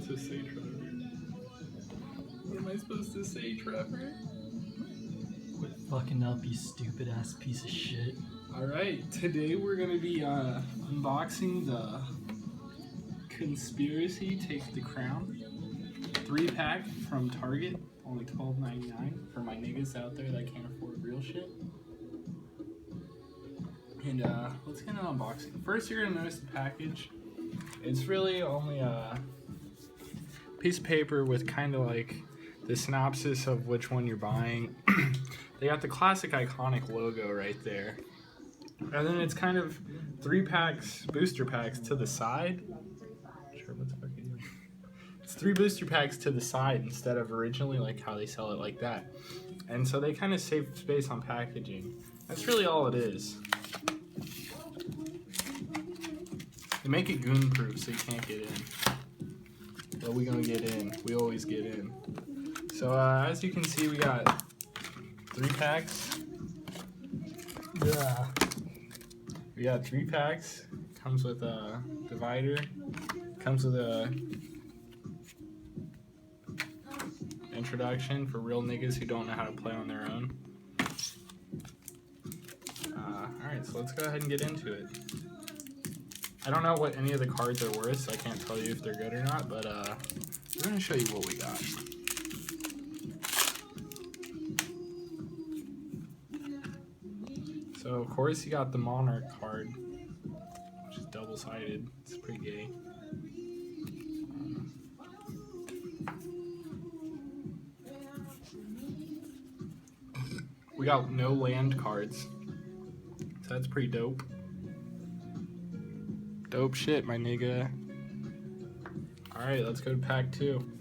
supposed to say, Trevor? What am I supposed to say, Trevor? Quit fucking up, you stupid ass piece of shit. Alright, today we're gonna be unboxing the Conspiracy Take the Crown 3-pack from Target, only $12.99 for my niggas out there that can't afford real shit. And let's get an unboxing. First, you're gonna notice the package. It's really only a piece of paper with kind of like the synopsis of which one you're buying. They got the classic iconic logo right there. And then it's kind of 3 packs, booster packs to the side. Sure, what's fucking doing? It's 3 booster packs to the side instead of originally like how they sell it like that. And so they kind of save space on packaging. That's really all it is. They make it goon proof so you can't get in. But we gonna get in. We always get in. So as you can see, we got 3 packs. Yeah. We got 3 packs. Comes with a divider. Comes with a introduction for real niggas who don't know how to play on their own. Alright, so let's go ahead and get into it. I don't know what any of the cards are worth, so I can't tell you if they're good or not, but we're going to show you what we got. So, of course, you got the Monarch card, which is double-sided. It's pretty gay. We got no land cards, so that's pretty dope. Dope shit, my nigga. Alright, let's go to pack 2.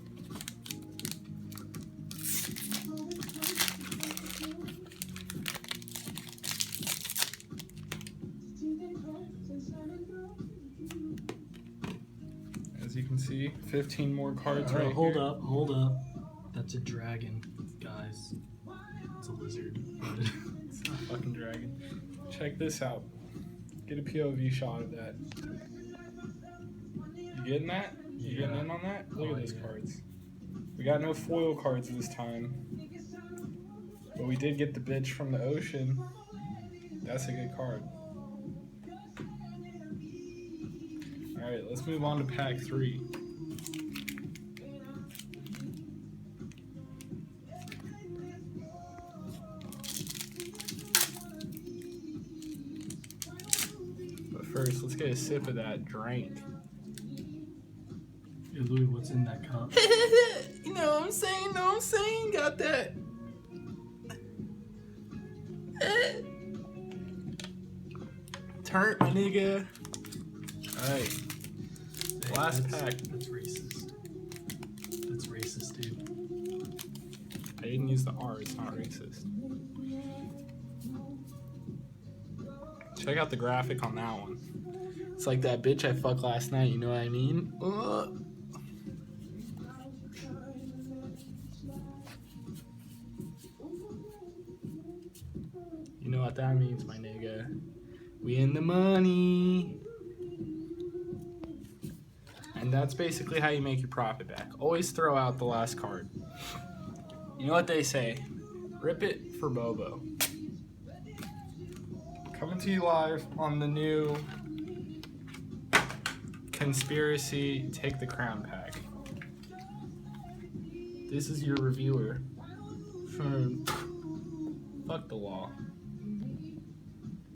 As you can see, 15 more cards right hold here. Hold up. That's a dragon, guys. It's a lizard. It's not a fucking dragon. Check this out. Get a POV shot of that. You getting that? You getting in on that? Look at those cards. We got no foil cards this time. But we did get the bitch from the ocean. That's a good card. Alright, let's move on to pack 3. But first, let's get a sip of that drink. Hey, Louis, what's in that cup? You know what I'm saying? Know what I'm saying? Got that. Turn, my nigga. Alright. Hey, Last pack. That's racist. That's racist, dude. I didn't use the R, it's not racist. Check out the graphic on that one. It's like that bitch I fucked last night, you know what I mean? You know what that means, my nigga. We in the money. And that's basically how you make your profit back. Always throw out the last card. You know what they say? Rip it for Bobo. Coming to you live on the new Conspiracy Take the Crown pack. This is your reviewer. Fuck the law.